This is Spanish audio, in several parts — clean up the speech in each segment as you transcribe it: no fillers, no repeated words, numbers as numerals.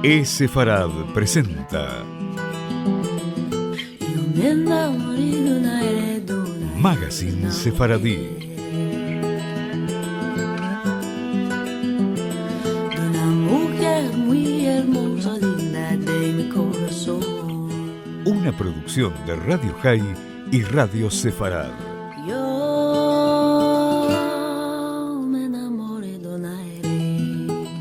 Sefarad presenta Magazine Sefaradí. Una producción de Radio High y Radio Sefarad.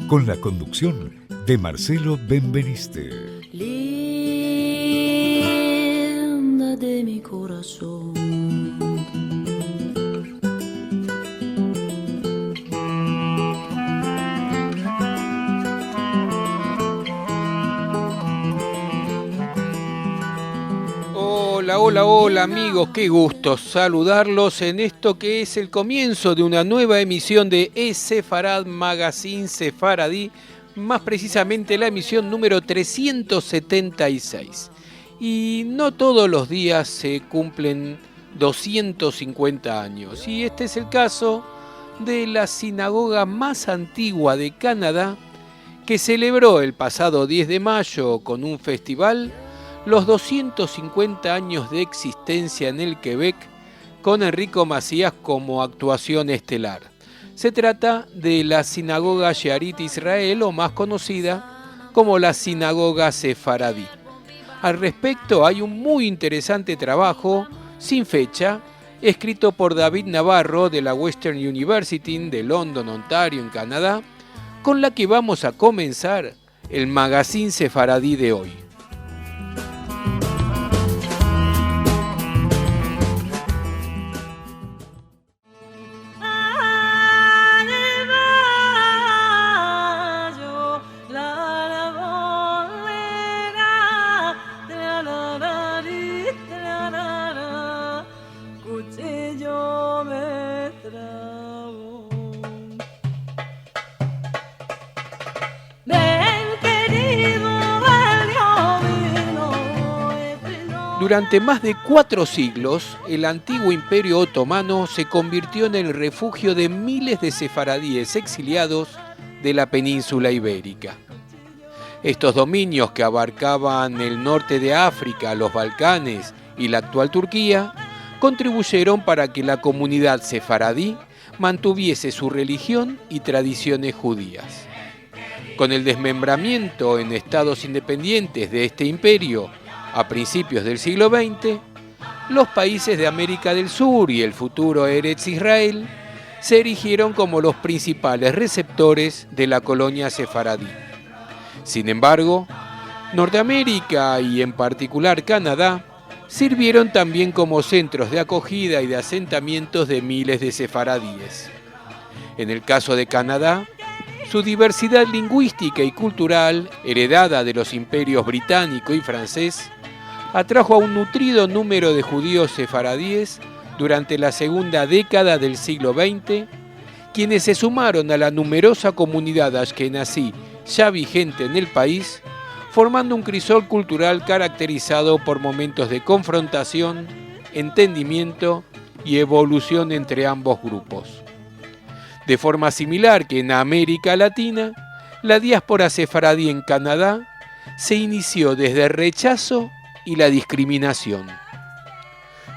Con la conducción de Marcelo Benveniste. Linda de mi corazón. Hola amigos, qué gusto saludarlos en esto que es el comienzo de una nueva emisión de Sefarad Magazine Sefaradí, más precisamente la emisión número 376. Y no todos los días se cumplen 250 años, y este es el caso de la sinagoga más antigua de Canadá, que celebró el pasado 10 de mayo con un festival los 250 años de existencia en el Quebec, con Enrico Macias como actuación estelar. Se trata de la sinagoga Shearit Israel, o más conocida como la sinagoga sefaradí. Al respecto hay un muy interesante trabajo, sin fecha, escrito por David Navarro de la Western University de London, Ontario, en Canadá, con la que vamos a comenzar el Magazine Sefaradí de hoy. Durante más de 4 siglos, el antiguo Imperio Otomano se convirtió en el refugio de miles de sefaradíes exiliados de la península ibérica. Estos dominios, que abarcaban el norte de África, los Balcanes y la actual Turquía, contribuyeron para que la comunidad sefaradí mantuviese su religión y tradiciones judías. Con el desmembramiento en estados independientes de este imperio, a principios del siglo XX, los países de América del Sur y el futuro Eretz Israel se erigieron como los principales receptores de la colonia sefaradí. Sin embargo, Norteamérica y en particular Canadá sirvieron también como centros de acogida y de asentamientos de miles de sefaradíes. En el caso de Canadá, su diversidad lingüística y cultural, heredada de los imperios británico y francés, atrajo a un nutrido número de judíos sefaradíes durante la segunda década del siglo XX, quienes se sumaron a la numerosa comunidad ashkenazí ya vigente en el país, formando un crisol cultural caracterizado por momentos de confrontación, entendimiento y evolución entre ambos grupos. De forma similar que en América Latina, la diáspora sefaradí en Canadá se inició desde el rechazo y la discriminación.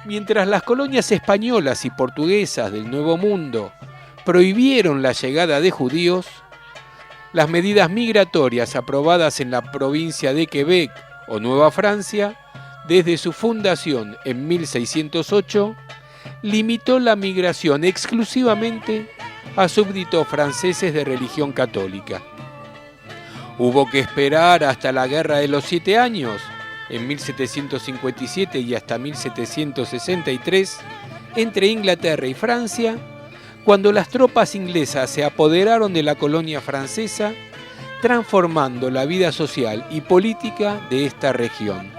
Mientras las colonias españolas y portuguesas del Nuevo Mundo prohibieron la llegada de judíos, las medidas migratorias aprobadas en la provincia de Quebec o Nueva Francia, desde su fundación en 1608, limitó la migración exclusivamente a súbditos franceses de religión católica. Hubo que esperar hasta la Guerra de los 7 Años, en 1757 y hasta 1763, entre Inglaterra y Francia, cuando las tropas inglesas se apoderaron de la colonia francesa, transformando la vida social y política de esta región.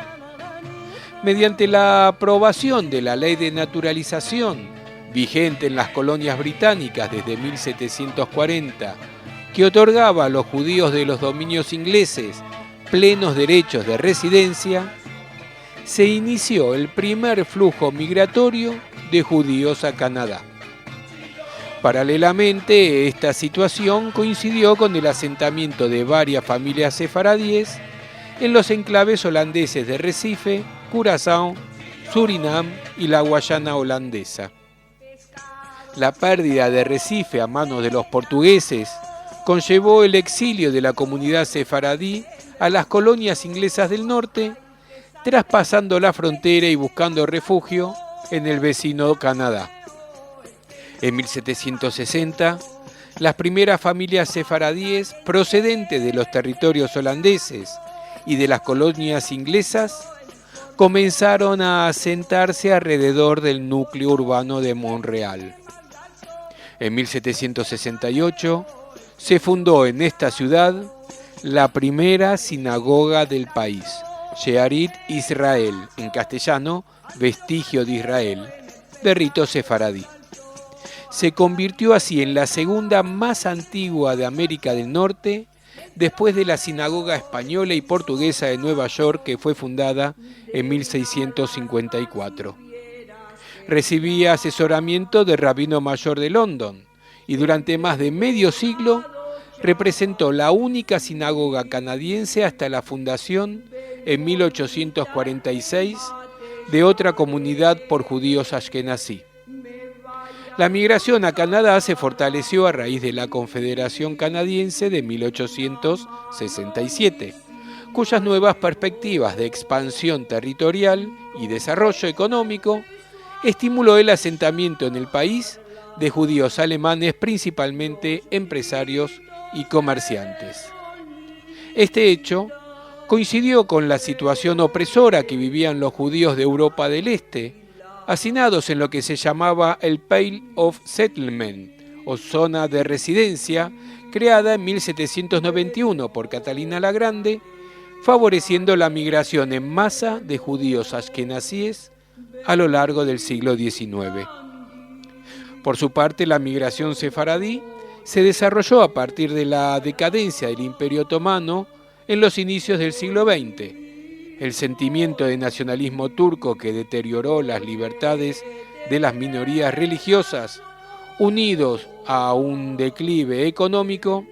Mediante la aprobación de la Ley de Naturalización, vigente en las colonias británicas desde 1740, que otorgaba a los judíos de los dominios ingleses plenos derechos de residencia, se inició el primer flujo migratorio de judíos a Canadá. Paralelamente, esta situación coincidió con el asentamiento de varias familias sefaradíes en los enclaves holandeses de Recife, Curazao, Surinam y la Guayana holandesa. La pérdida de Recife a manos de los portugueses conllevó el exilio de la comunidad sefaradí a las colonias inglesas del norte, traspasando la frontera y buscando refugio en el vecino Canadá. En 1760, las primeras familias sefaradíes procedentes de los territorios holandeses y de las colonias inglesas comenzaron a asentarse alrededor del núcleo urbano de Montreal. En 1768 se fundó en esta ciudad la primera sinagoga del país, Shearit Israel, en castellano, Vestigio de Israel, de rito sefaradí. Se convirtió así en la segunda más antigua de América del Norte, después de la sinagoga española y portuguesa de Nueva York, que fue fundada en 1654. Recibía asesoramiento del rabino mayor de London y durante más de medio siglo representó la única sinagoga canadiense hasta la fundación en 1846 de otra comunidad por judíos ashkenazí. La migración a Canadá se fortaleció a raíz de la Confederación Canadiense de 1867, cuyas nuevas perspectivas de expansión territorial y desarrollo económico estimuló el asentamiento en el país de judíos alemanes, principalmente empresarios y comerciantes. Este hecho coincidió con la situación opresora que vivían los judíos de Europa del Este, hacinados en lo que se llamaba el Pale of Settlement, o zona de residencia, creada en 1791 por Catalina la Grande, favoreciendo la migración en masa de judíos ashkenazíes a lo largo del siglo XIX. Por su parte, la migración sefaradí se desarrolló a partir de la decadencia del Imperio Otomano en los inicios del siglo XX. El sentimiento de nacionalismo turco que deterioró las libertades de las minorías religiosas, unidos a un declive económico,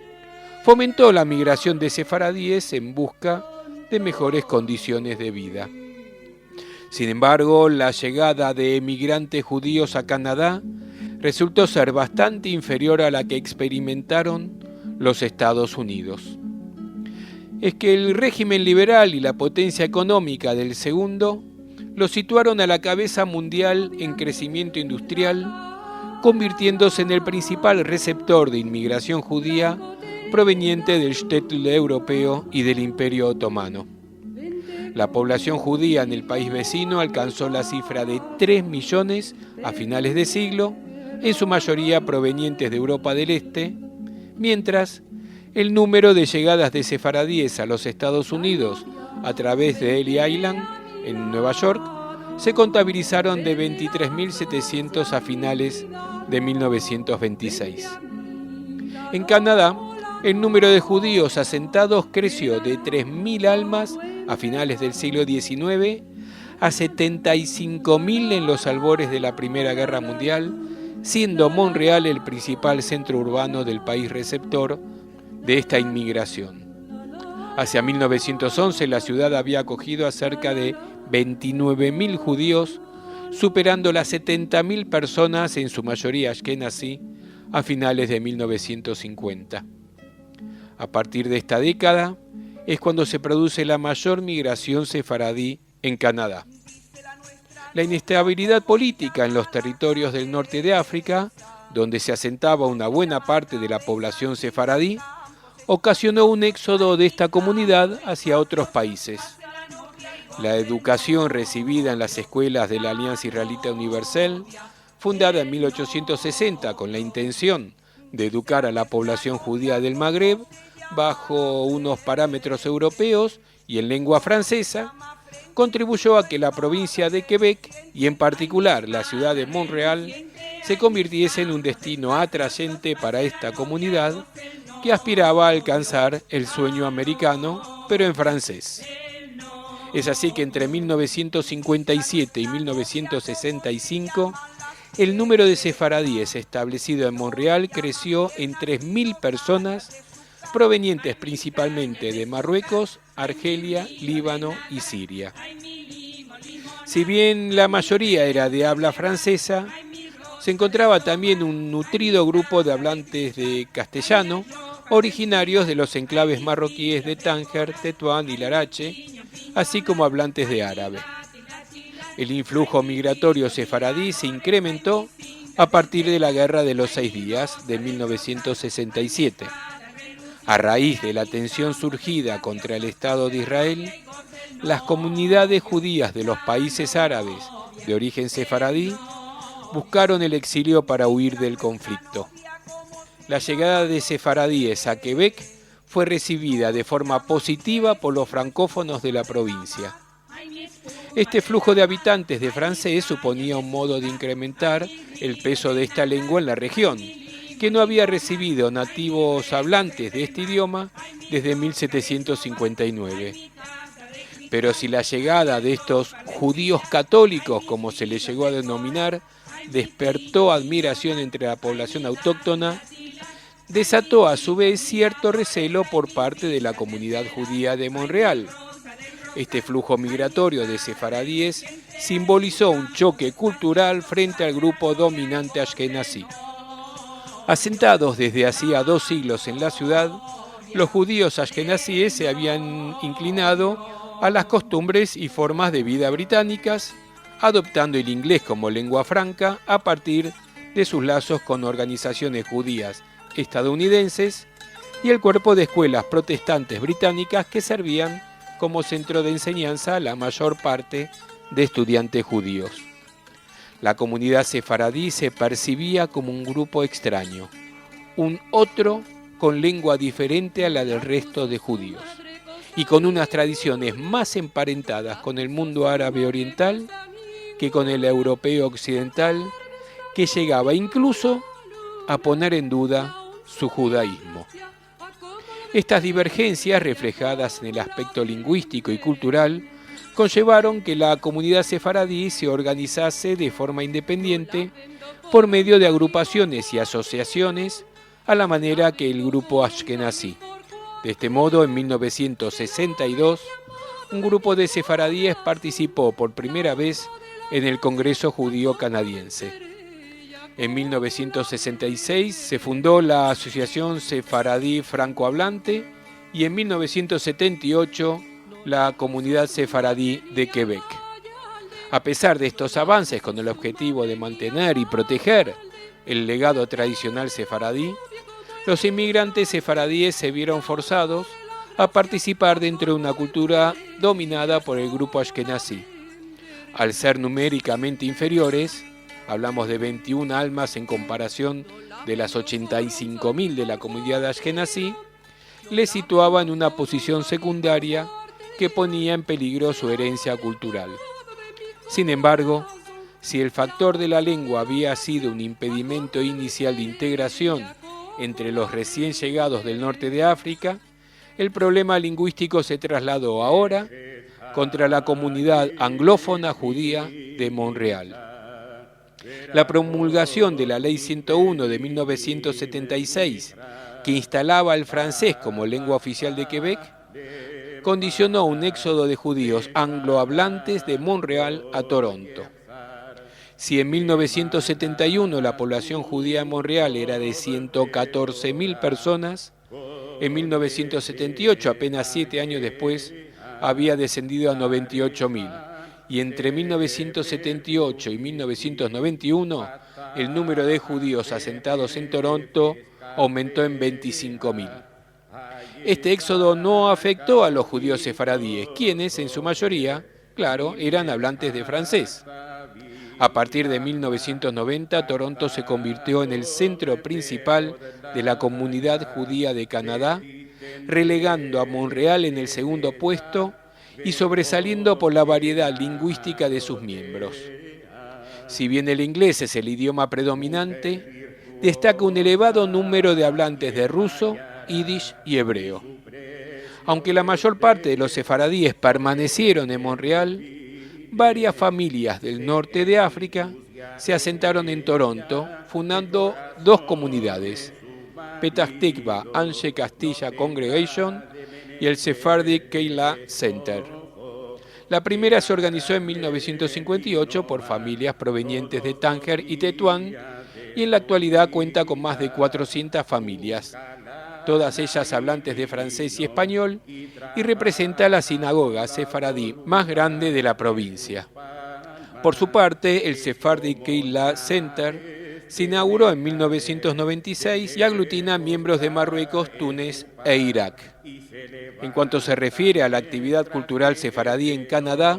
fomentó la migración de sefaradíes en busca de mejores condiciones de vida. Sin embargo, la llegada de emigrantes judíos a Canadá resultó ser bastante inferior a la que experimentaron los Estados Unidos. Es que el régimen liberal y la potencia económica del segundo lo situaron a la cabeza mundial en crecimiento industrial, convirtiéndose en el principal receptor de inmigración judía proveniente del shtetl europeo y del Imperio Otomano. La población judía en el país vecino alcanzó la cifra de 3 millones a finales de siglo, en su mayoría provenientes de Europa del Este, mientras el número de llegadas de sefaradíes a los Estados Unidos a través de Ellis Island, en Nueva York, se contabilizaron de 23.700 a finales de 1926. En Canadá, el número de judíos asentados creció de 3.000 almas a finales del siglo XIX a 75.000 en los albores de la Primera Guerra Mundial, siendo Montreal el principal centro urbano del país receptor de esta inmigración. Hacia 1911 la ciudad había acogido a cerca de 29.000 judíos, superando las 70.000 personas, en su mayoría ashkenazí, a finales de 1950. A partir de esta década es cuando se produce la mayor migración sefaradí en Canadá. La inestabilidad política en los territorios del norte de África, donde se asentaba una buena parte de la población sefaradí, ocasionó un éxodo de esta comunidad hacia otros países. La educación recibida en las escuelas de la Alianza Israelita Universal, fundada en 1860 con la intención de educar a la población judía del Magreb bajo unos parámetros europeos y en lengua francesa, contribuyó a que la provincia de Quebec, y en particular la ciudad de Montreal, se convirtiese en un destino atrayente para esta comunidad que aspiraba a alcanzar el sueño americano, pero en francés. Es así que entre 1957 y 1965, el número de sefaradíes establecido en Montreal creció en 3.000 personas, provenientes principalmente de Marruecos, Argelia, Líbano y Siria. Si bien la mayoría era de habla francesa, se encontraba también un nutrido grupo de hablantes de castellano, originarios de los enclaves marroquíes de Tánger, Tetuán y Larache, así como hablantes de árabe. El influjo migratorio sefaradí se incrementó a partir de la Guerra de los 6 Días de 1967. A raíz de la tensión surgida contra el Estado de Israel, las comunidades judías de los países árabes de origen sefaradí buscaron el exilio para huir del conflicto. La llegada de sefaradíes a Quebec fue recibida de forma positiva por los francófonos de la provincia. Este flujo de habitantes de francés suponía un modo de incrementar el peso de esta lengua en la región, que no había recibido nativos hablantes de este idioma desde 1759. Pero si la llegada de estos judíos católicos, como se les llegó a denominar, despertó admiración entre la población autóctona, desató a su vez cierto recelo por parte de la comunidad judía de Montreal. Este flujo migratorio de sefaradíes simbolizó un choque cultural frente al grupo dominante ashkenazí. Asentados desde hacía 2 siglos en la ciudad, los judíos ashkenazíes se habían inclinado a las costumbres y formas de vida británicas, adoptando el inglés como lengua franca a partir de sus lazos con organizaciones judías estadounidenses y el cuerpo de escuelas protestantes británicas que servían como centro de enseñanza a la mayor parte de estudiantes judíos. La comunidad sefaradí se percibía como un grupo extraño, un otro con lengua diferente a la del resto de judíos y con unas tradiciones más emparentadas con el mundo árabe oriental que con el europeo occidental, que llegaba incluso a poner en duda su judaísmo. Estas divergencias, reflejadas en el aspecto lingüístico y cultural, conllevaron que la comunidad sefaradí se organizase de forma independiente por medio de agrupaciones y asociaciones a la manera que el grupo ashkenazí. De este modo, en 1962, un grupo de sefaradíes participó por primera vez en el Congreso Judío Canadiense. En 1966 se fundó la Asociación Sefaradí Francohablante y en 1978 la Comunidad Sefaradí de Quebec. A pesar de estos avances con el objetivo de mantener y proteger el legado tradicional sefaradí, los inmigrantes sefaradíes se vieron forzados a participar dentro de una cultura dominada por el grupo ashkenazí. Al ser numéricamente inferiores, hablamos de 21 almas en comparación de las 85.000 de la comunidad ashkenazí, les situaba en una posición secundaria que ponía en peligro su herencia cultural. Sin embargo, si el factor de la lengua había sido un impedimento inicial de integración entre los recién llegados del norte de África, el problema lingüístico se trasladó ahora contra la comunidad anglófona judía de Montreal. La promulgación de la Ley 101 de 1976, que instalaba el francés como lengua oficial de Quebec, condicionó un éxodo de judíos anglohablantes de Montreal a Toronto. Si en 1971 la población judía en Montreal era de 114.000 personas, en 1978, apenas 7 años después, había descendido a 98.000. Y entre 1978 y 1991, el número de judíos asentados en Toronto aumentó en 25.000. Este éxodo no afectó a los judíos sefaradíes, quienes, en su mayoría, claro, eran hablantes de francés. A partir de 1990, Toronto se convirtió en el centro principal de la comunidad judía de Canadá, relegando a Montreal en el segundo puesto y sobresaliendo por la variedad lingüística de sus miembros. Si bien el inglés es el idioma predominante, destaca un elevado número de hablantes de ruso, yiddish y hebreo. Aunque la mayor parte de los sefaradíes permanecieron en Montreal, varias familias del norte de África se asentaron en Toronto, fundando dos comunidades, Petah Tikva Anshe Castilla Congregation y el Sephardic Keilah Center. La primera se organizó en 1958 por familias provenientes de Tánger y Tetuán y en la actualidad cuenta con más de 400 familias, todas ellas hablantes de francés y español, y representa la sinagoga sefaradí más grande de la provincia. Por su parte, el Sephardic Keilah Center se inauguró en 1996 y aglutina miembros de Marruecos, Túnez e Irak. En cuanto se refiere a la actividad cultural sefaradí en Canadá,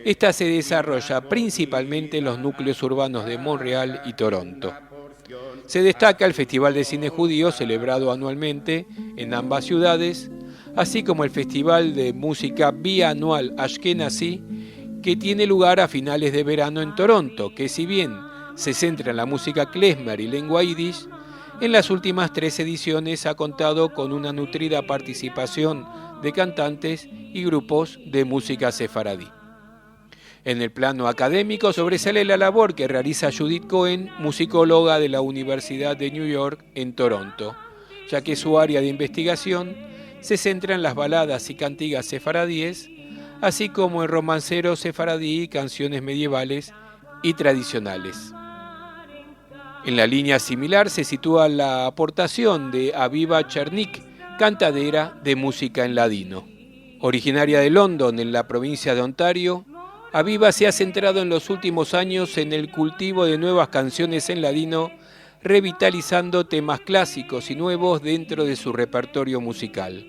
esta se desarrolla principalmente en los núcleos urbanos de Montreal y Toronto. Se destaca el Festival de Cine Judío, celebrado anualmente en ambas ciudades, así como el Festival de Música Bianual Ashkenazi, que tiene lugar a finales de verano en Toronto, que si bien se centra en la música klezmer y lengua yiddish, en las últimas 3 ediciones ha contado con una nutrida participación de cantantes y grupos de música sefaradí. En el plano académico sobresale la labor que realiza Judith Cohen, musicóloga de la Universidad de New York en Toronto, ya que su área de investigación se centra en las baladas y cantigas sefaradíes, así como en romanceros sefaradí y canciones medievales y tradicionales. En la línea similar se sitúa la aportación de Aviva Chernik, cantadera de música en ladino. Originaria de London, en la provincia de Ontario, Aviva se ha centrado en los últimos años en el cultivo de nuevas canciones en ladino, revitalizando temas clásicos y nuevos dentro de su repertorio musical.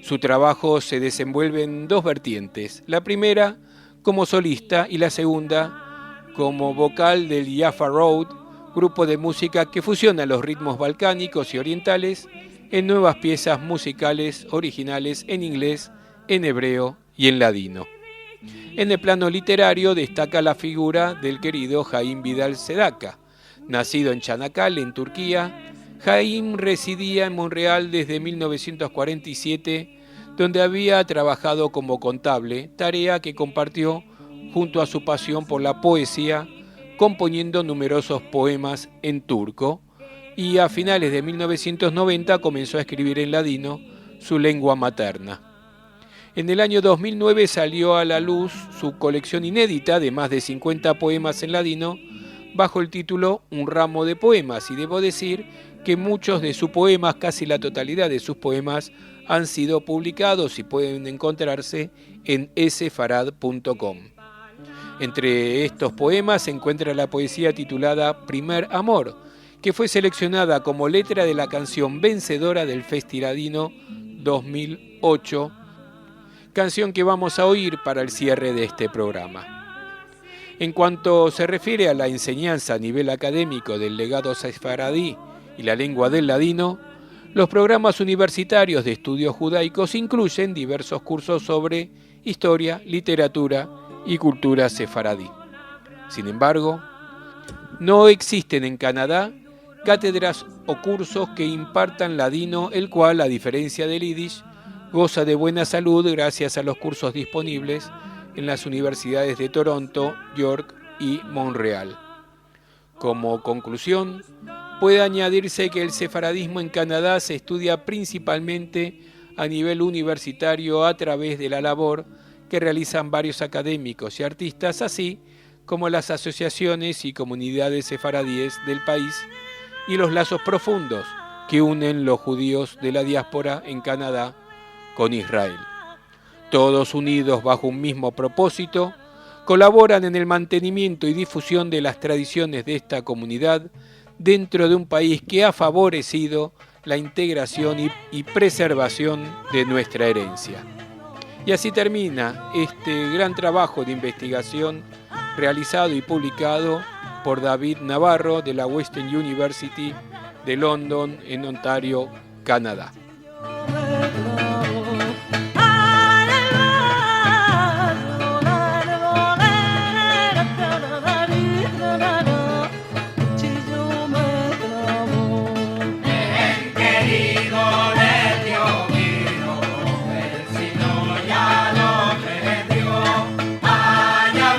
Su trabajo se desenvuelve en 2 vertientes, la primera como solista y la segunda como vocal del Jaffa Road, grupo de música que fusiona los ritmos balcánicos y orientales en nuevas piezas musicales originales en inglés, en hebreo y en ladino. En el plano literario destaca la figura del querido Haim Vidal Sedaka. Nacido en Çanakkale, en Turquía, Haim residía en Montreal desde 1947, donde había trabajado como contable, tarea que compartió junto a su pasión por la poesía, componiendo numerosos poemas en turco, y a finales de 1990 comenzó a escribir en ladino, su lengua materna. En el año 2009 salió a la luz su colección inédita de más de 50 poemas en ladino, bajo el título Un ramo de poemas, y debo decir que muchos de sus poemas, casi la totalidad de sus poemas, han sido publicados y pueden encontrarse en sefarad.com. Entre estos poemas se encuentra la poesía titulada Primer Amor, que fue seleccionada como letra de la canción vencedora del Festiladino 2008, canción que vamos a oír para el cierre de este programa. En cuanto se refiere a la enseñanza a nivel académico del legado sefaradí y la lengua del ladino, los programas universitarios de estudios judaicos incluyen diversos cursos sobre historia, literatura y cultura sefaradí. Sin embargo, no existen en Canadá cátedras o cursos que impartan ladino, el cual, a diferencia del yiddish, goza de buena salud gracias a los cursos disponibles en las universidades de Toronto, York y Montreal. Como conclusión, puede añadirse que el sefaradismo en Canadá se estudia principalmente a nivel universitario a través de la labor que realizan varios académicos y artistas, así como las asociaciones y comunidades sefaradíes del país y los lazos profundos que unen los judíos de la diáspora en Canadá con Israel. Todos unidos bajo un mismo propósito, colaboran en el mantenimiento y difusión de las tradiciones de esta comunidad dentro de un país que ha favorecido la integración y preservación de nuestra herencia. Y así termina este gran trabajo de investigación realizado y publicado por David Navarro de la Western University de London en Ontario, Canadá. Allá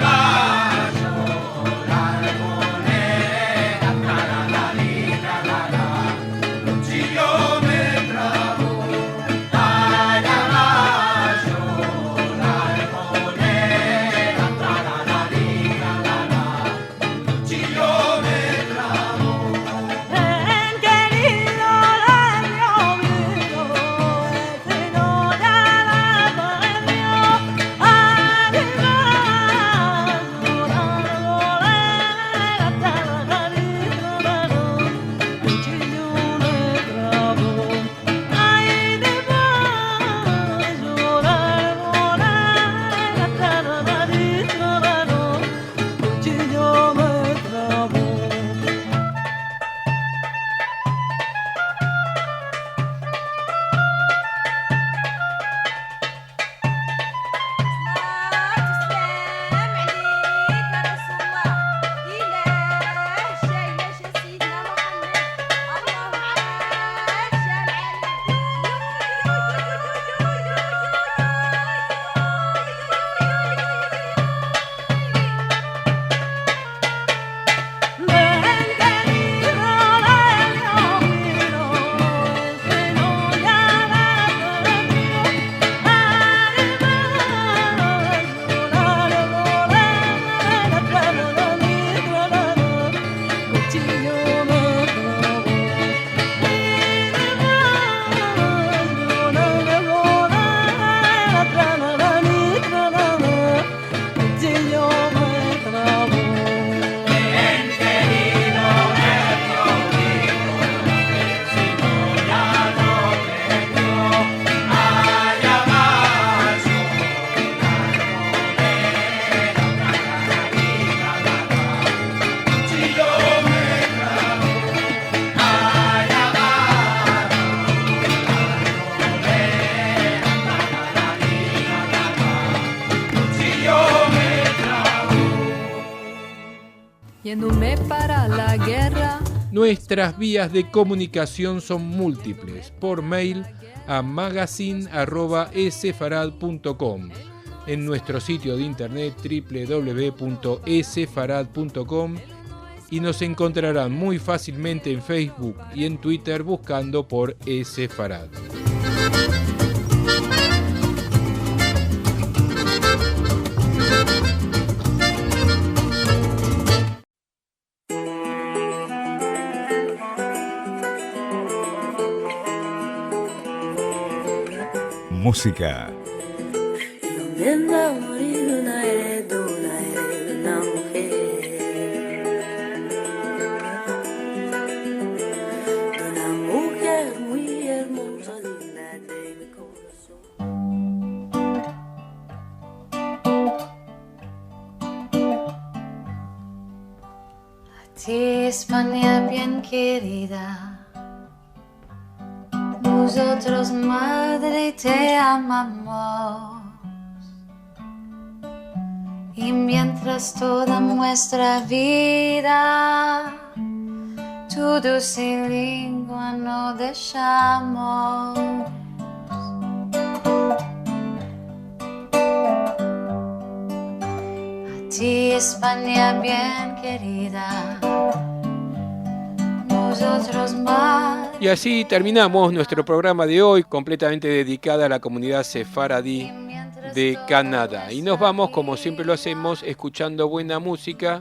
poniéndome para la guerra. Nuestras vías de comunicación son múltiples. Por mail a magazine@esefarad.com, en nuestro sitio de internet www.esefarad.com, y nos encontrarán muy fácilmente en Facebook y en Twitter buscando por Esefarad. Música. Donde va a morir una heredera de una mujer, de una mujer muy hermosa, digna de mi corazón. A ti, España bien querida, nosotros, madre, te amamos. Y mientras toda nuestra vida tu dulce lengua no dejamos. A ti, España bien querida, nosotros más. Y así terminamos nuestro programa de hoy, completamente dedicada a la comunidad sefaradí de Canadá. Y nos vamos, como siempre lo hacemos, escuchando buena música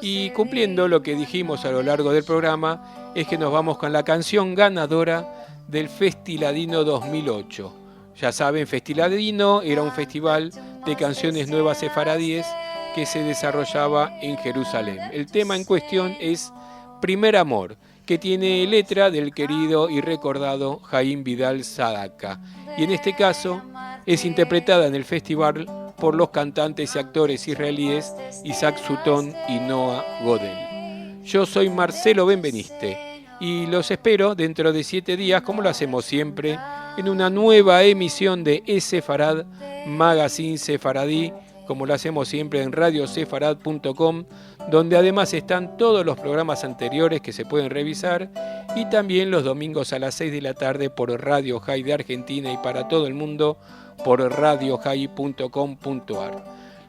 y cumpliendo lo que dijimos a lo largo del programa, es que nos vamos con la canción ganadora del Festiladino 2008. Ya saben, Festiladino era un festival de canciones nuevas sefaradíes que se desarrollaba en Jerusalén. El tema en cuestión es Primer Amor, que tiene letra del querido y recordado Jaime Vidal Sadaka. Y en este caso es interpretada en el festival por los cantantes y actores israelíes Isaac Sutton y Noah Godel. Yo soy Marcelo Benveniste y los espero dentro de 7 días, como lo hacemos siempre, en una nueva emisión de Esefarad Magazine Sefaradí, como lo hacemos siempre en radiosefarad.com, donde además están todos los programas anteriores que se pueden revisar, y también los domingos a las 6 de la tarde por Radio High de Argentina y para todo el mundo por radiohigh.com.ar.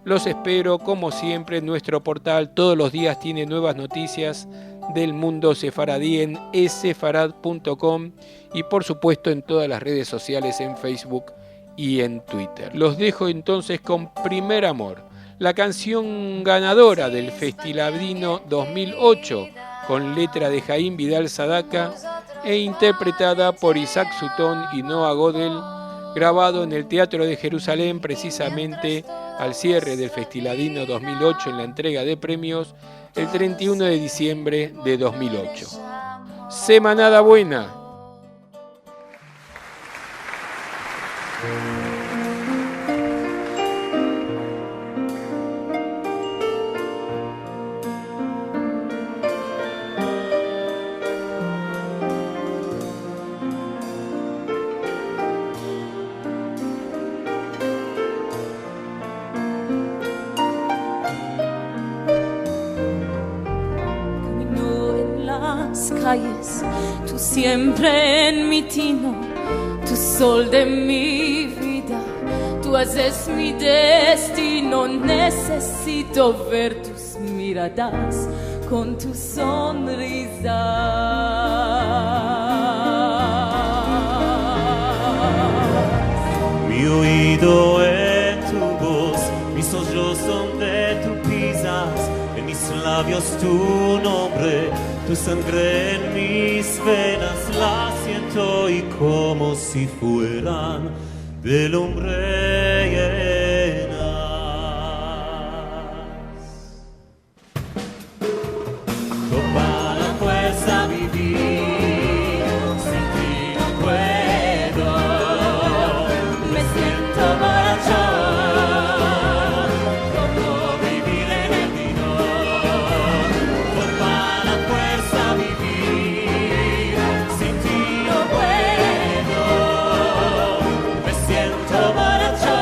Los espero, como siempre, en nuestro portal. Todos los días tiene nuevas noticias del mundo sefaradí en esefarad.com y por supuesto en todas las redes sociales, en Facebook y en Twitter. Los dejo entonces con Primer Amor, la canción ganadora del Festiladino 2008, con letra de Jaime Vidal Sadaka e interpretada por Isaac Sutton y Noah Godel, grabado en el Teatro de Jerusalén, precisamente al cierre del Festiladino 2008 en la entrega de premios el 31 de diciembre de 2008. Semanada buena. Calles, tú siempre en mi tino, tú sol de mi vida, tú haces mi destino. Necesito ver tus miradas con tu sonrisa. Mi oído en tu voz, mis ojos donde tú pisas, en mis labios tu nombre. Tu sangre en mis venas la siento y como si fueran del hombre llenas. Toda la fuerza vivir, sin ti no puedo, me siento borracho. Siento borracho.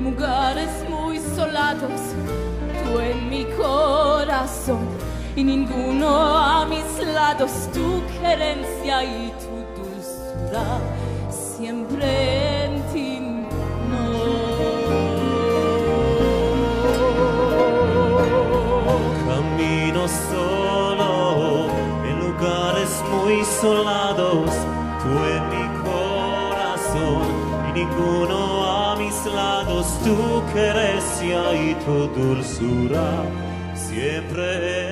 lugares muy solados, tú en mi corazón y ninguno a mis lados, tu querencia y tu dulzura, siempre en ti Camino solo en lugares muy solados, tú en mi corazón y ninguno a mis lados, tu querencia y tu dulzura siempre